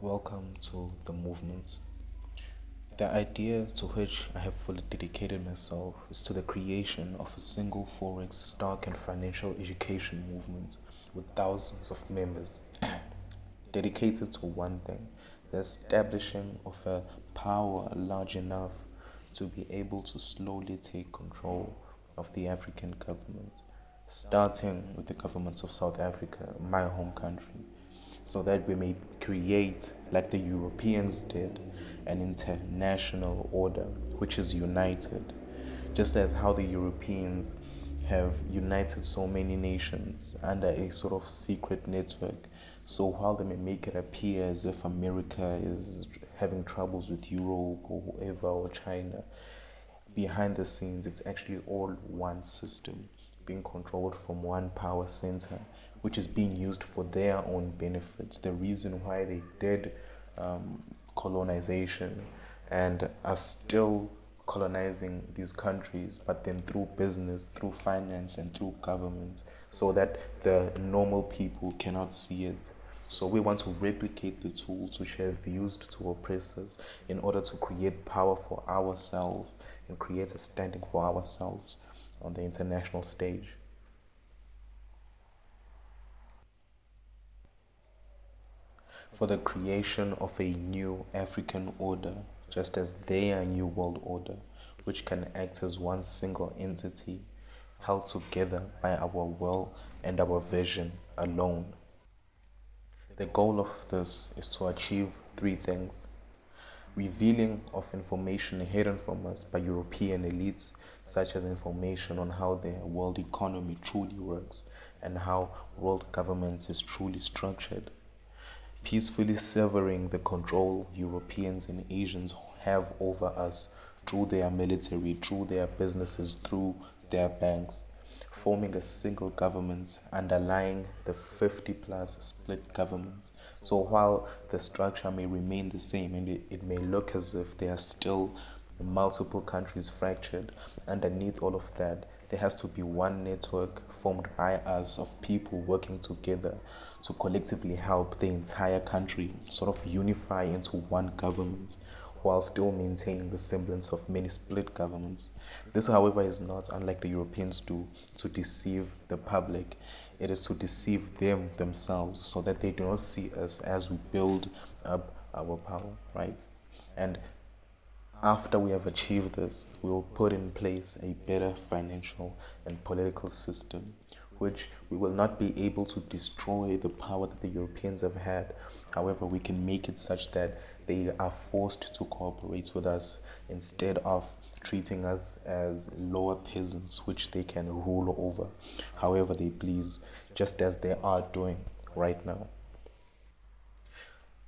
Welcome to the movement. The idea to which I have fully dedicated myself is to the creation of a single forex stock and financial education movement with thousands of members dedicated to one thing: the establishing of a power large enough to be able to slowly take control of the African governments, starting with the governments of South Africa, my home country, so that we may create, like the Europeans did, an international order which is united, just as how the Europeans have united so many nations under a sort of secret network. So while they may make it appear as if America is having troubles with Europe or whoever or China, behind the scenes it's actually all one system being controlled from one power center, which is being used for their own benefits. The reason why they did colonization and are still colonizing these countries, but then through business, through finance, and through government, so that the normal people cannot see it. So we want to replicate the tools which have used to oppress us in order to create power for ourselves and create a standing for ourselves on the international stage. For the creation of a new African order, just as their new world order, which can act as one single entity held together by our will and our vision alone. The goal of this is to achieve three things: revealing of information hidden from us by European elites, such as information on how the world economy truly works and how world governments is truly structured, peacefully severing the control Europeans and Asians have over us through their military, through their businesses, through their banks, forming a single government underlying the 50 plus split governments. So while the structure may remain the same and it may look as if there are still multiple countries fractured, underneath all of that, there has to be one network formed by us of people working together to collectively help the entire country sort of unify into one government while still maintaining the semblance of many split governments. This, however, is not, unlike the Europeans do, to deceive the public. It is to deceive them themselves so that they do not see us as we build up our power, right? And after we have achieved this, we will put in place a better financial and political system, which we will not be able to destroy the power that the Europeans have had. However, we can make it such that they are forced to cooperate with us instead of treating us as lower peasants which they can rule over however they please, just as they are doing right now.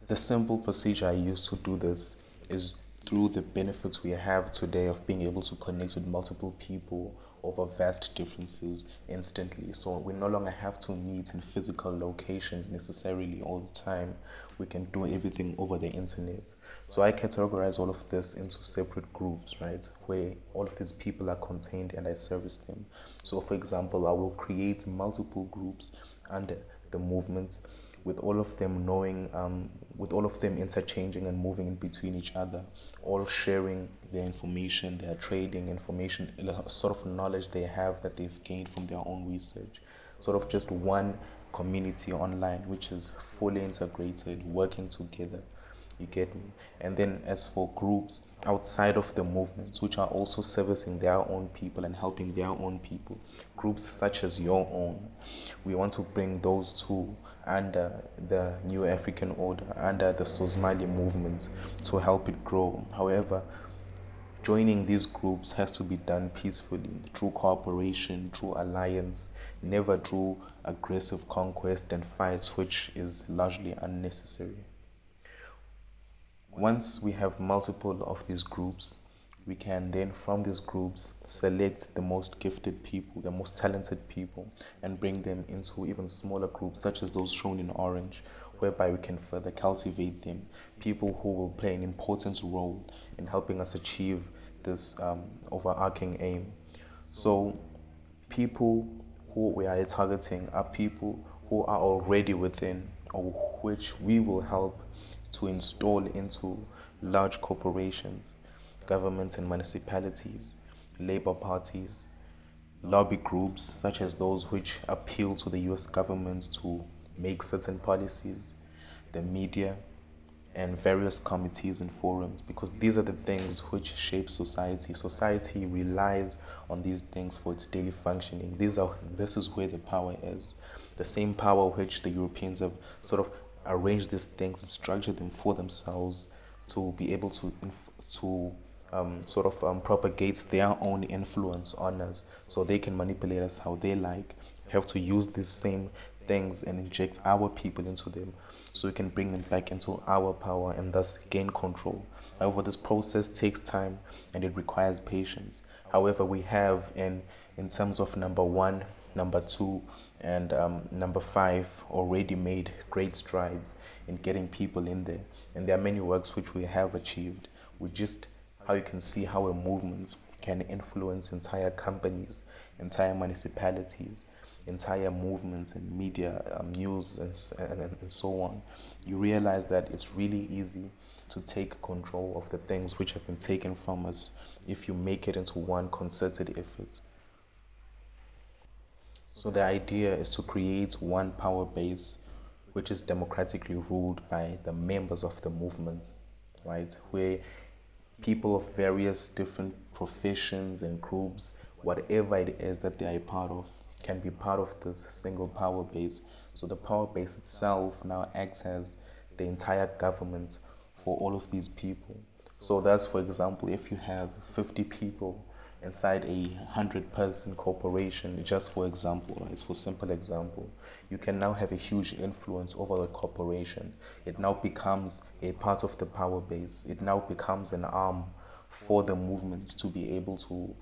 The simple procedure I use to do this is through the benefits we have today of being able to connect with multiple people over vast differences instantly. So we no longer have to meet in physical locations necessarily all the time. We can do everything over the internet. So I categorize all of this into separate groups, right? Where all of these people are contained and I service them. So for example, I will create multiple groups under the movement with all of them knowing, with all of them interchanging and moving in between each other, all sharing their information, their trading information, sort of knowledge they have that they've gained from their own research. Sort of just one community online which is fully integrated, working together. You get me? And then as for groups outside of the movements, which are also servicing their own people and helping their own people, groups such as your own, we want to bring those two under the New African Order, under the Sosmali movement to help it grow. However, joining these groups has to be done peacefully, through cooperation, through alliance, never through aggressive conquest and fights, which is largely unnecessary. Once we have multiple of these groups, we can then from these groups select the most gifted people, the most talented people, and bring them into even smaller groups such as those shown in orange, whereby we can further cultivate them, people who will play an important role in helping us achieve this overarching aim. So people who we are targeting are people who are already within, or which we will help to install into large corporations, governments and municipalities, labor parties, lobby groups such as those which appeal to the US government to make certain policies, the media, and various committees and forums, because these are the things which shape society. Society relies on these things for its daily functioning. This is where the power is. The same power which the Europeans have sort of arranged these things and structured them for themselves to be able to propagate their own influence on us, so they can manipulate us how they like. Have to use these same things and inject our people into them, so we can bring them back into our power and thus gain control. However, this process takes time and it requires patience. However, we have in terms of number one, number two, and number five already made great strides in getting people in there. And there are many works which we have achieved. We just how you can see how a movement can influence entire companies, entire municipalities, entire movements and media, news, and so on. You realize that it's really easy to take control of the things which have been taken from us if you make it into one concerted effort. So the idea is to create one power base which is democratically ruled by the members of the movement, right? Where people of various different professions and groups, whatever it is that they are a part of, can be part of this single power base. So the power base itself now acts as the entire government for all of these people. So that's, for example, if you have 50 people inside a 100-person corporation, just for example, right, for simple example, you can now have a huge influence over the corporation. It now becomes a part of the power base. It now becomes an arm for the movement to be able to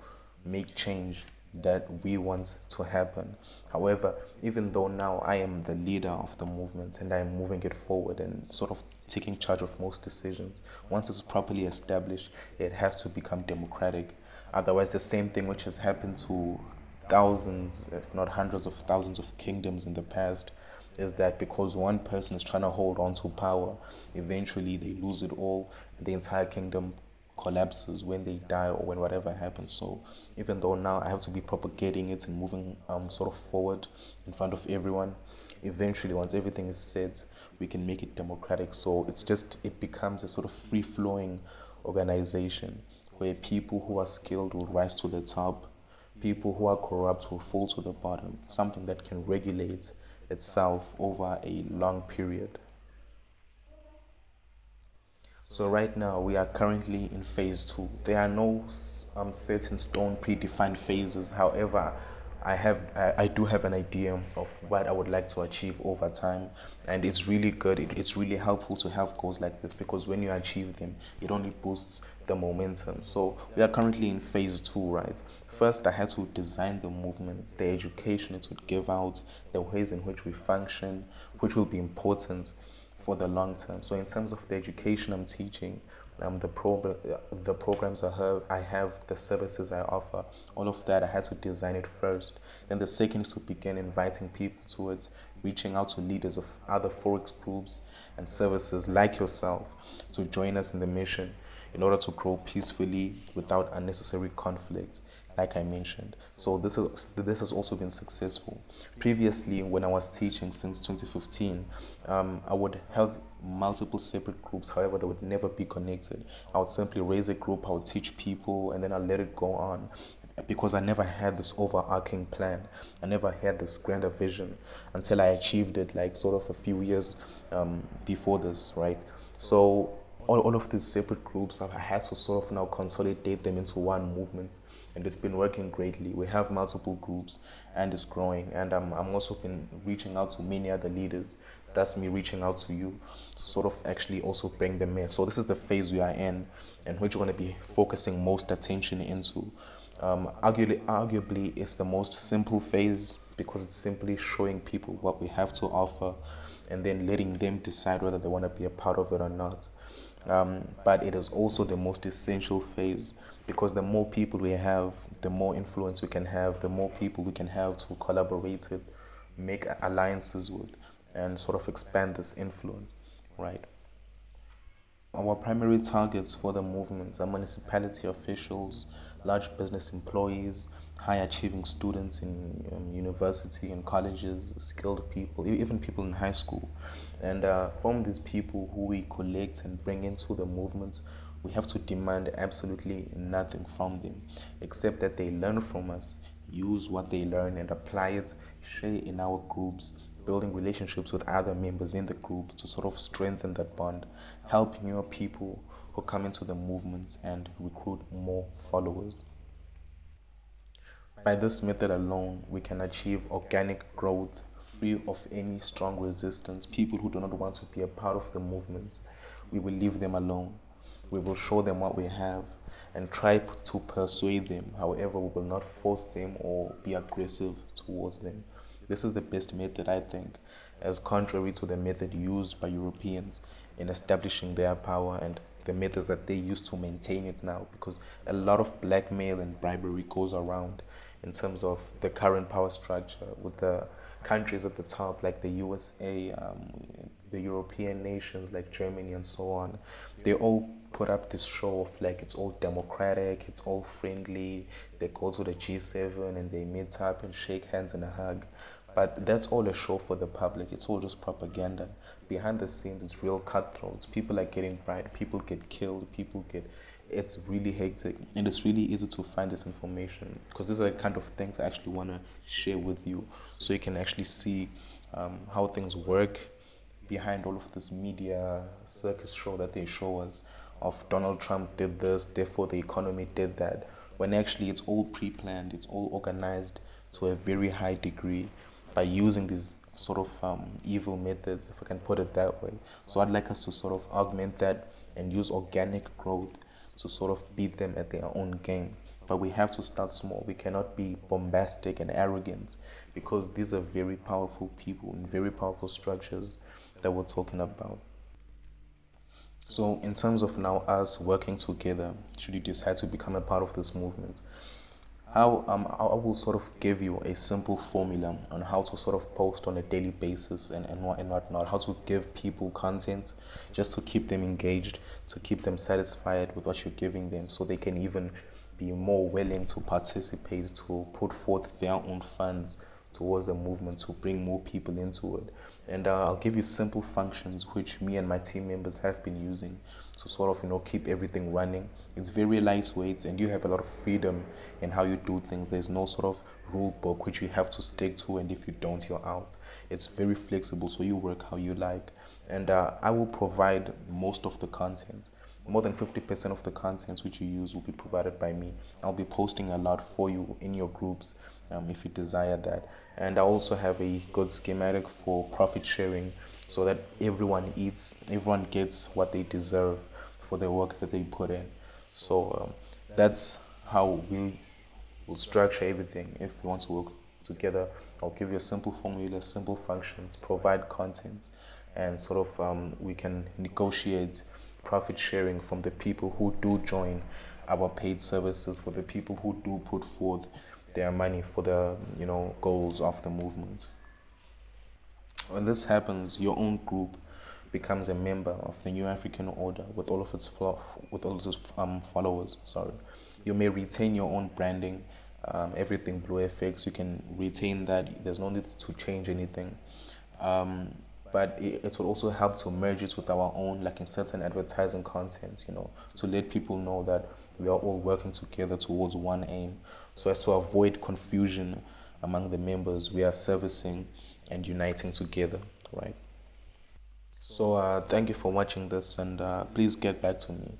make change that we want to happen. However, even though now I am the leader of the movement and I am moving it forward and sort of taking charge of most decisions, once it's properly established, it has to become democratic. Otherwise, the same thing which has happened to thousands, if not hundreds of thousands of kingdoms in the past, is that because one person is trying to hold on to power, eventually they lose it all, and the entire kingdom collapses when they die or when whatever happens. So even though now I have to be propagating it and moving sort of forward in front of everyone, eventually once everything is set, we can make it democratic. So it becomes a sort of free flowing organization where people who are skilled will rise to the top, people who are corrupt will fall to the bottom, something that can regulate itself over a long period. So right now we are currently in phase two. There are no set in stone predefined phases. However, I do have an idea of what I would like to achieve over time, and it's really good. It's really helpful to have goals like this, because when you achieve them, it only boosts the momentum. So we are currently in phase two, right? First, I had to design the movements, the education it would give out, the ways in which we function, which will be important for the long term. So in terms of the education I'm teaching, the programs I have, the services I offer, all of that I had to design it first. Then the second is to begin inviting people to it, reaching out to leaders of other forex groups and services like yourself to join us in the mission in order to grow peacefully without unnecessary conflict, like I mentioned. So this has also been successful. Previously, when I was teaching since 2015, I would have multiple separate groups. However, they would never be connected. I would simply raise a group, I would teach people, and then I'll let it go on, because I never had this overarching plan. I never had this grander vision until I achieved it, like sort of a few years before this, right? So all of these separate groups, I had to sort of now consolidate them into one movement, and it's been working greatly. We have multiple groups and it's growing, and I'm also been reaching out to many other leaders. That's me reaching out to you to sort of actually also bring them in. So this is the phase we are in, and which we're going to be focusing most attention into. Arguably, it's the most simple phase, because it's simply showing people what we have to offer and then letting them decide whether they want to be a part of it or not. But it is also the most essential phase, because the more people we have, the more influence we can have, the more people we can have to collaborate with, make alliances with, and sort of expand this influence, right? our primary targets for the movements are municipality officials, large business employees, high achieving students in university and colleges, skilled people, even people in high school. And from these people who we collect and bring into the movements, we have to demand absolutely nothing from them except that they learn from us, use what they learn and apply it, share in our groups, building relationships with other members in the group to sort of strengthen that bond, help newer people who come into the movement and recruit more followers. By this method alone, we can achieve organic growth free of any strong resistance. People who do not want to be a part of the movement, we will leave them alone. We will show them what we have and try to persuade them. However, we will not force them or be aggressive towards them. This is the best method, I think, as contrary to the method used by Europeans in establishing their power and the methods that they use to maintain it now, because a lot of blackmail and bribery goes around in terms of the current power structure with the countries at the top like the USA, the European nations like Germany and so on. They all put up this show of like it's all democratic, it's all friendly. They go to the G7 and they meet up and shake hands and a hug. But that's all a show for the public. It's all just propaganda. Behind the scenes, it's real cutthroats. People are getting bribed. People get killed. People get. It's really hectic, and it's really easy to find this information because these are the kind of things I actually want to share with you, so you can actually see how things work behind all of this media circus show that they show us of Donald Trump did this, therefore the economy did that, when actually it's all pre-planned, it's all organized to a very high degree by using these sort of evil methods, if I can put it that way. So I'd like us to sort of augment that and use organic growth to sort of beat them at their own game. But we have to start small. We cannot be bombastic and arrogant because these are very powerful people and very powerful structures that we're talking about. So, in terms of now us working together, should you decide to become a part of this movement, how I will sort of give you a simple formula on how to sort of post on a daily basis and whatnot, how to give people content just to keep them engaged, to keep them satisfied with what you're giving them, so they can even be more willing to participate, to put forth their own funds towards the movement, to bring more people into it. And I'll give you simple functions which me and my team members have been using to sort of keep everything running. It's very lightweight and you have a lot of freedom in how you do things. There's no sort of rule book which you have to stick to, and if you don't, you're out. It's very flexible, so you work how you like. And I will provide most of the content. More than 50% of the contents which you use will be provided by me. I'll be posting a lot for you in your groups if you desire that. And I also have a good schematic for profit sharing so that everyone eats, everyone gets what they deserve for the work that they put in. So that's how we will structure everything if we want to work together. I'll give you a simple formula, simple functions, provide content, and sort of we can negotiate profit sharing from the people who do join our paid services, for the people who do put forth their money for the goals of the movement. When this happens, your own group becomes a member of the New African Order with all of its followers. Sorry, you may retain your own branding, everything Blue FX. You can retain that. There's no need to change anything. Um, but it will also help to merge it with our own, like in certain advertising content, to let people know that we are all working together towards one aim. So as to avoid confusion among the members, we are servicing and uniting together, right? So thank you for watching this, and please get back to me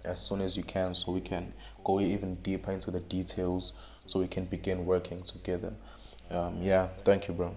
as soon as you can so we can go even deeper into the details so we can begin working together. Yeah, thank you, bro.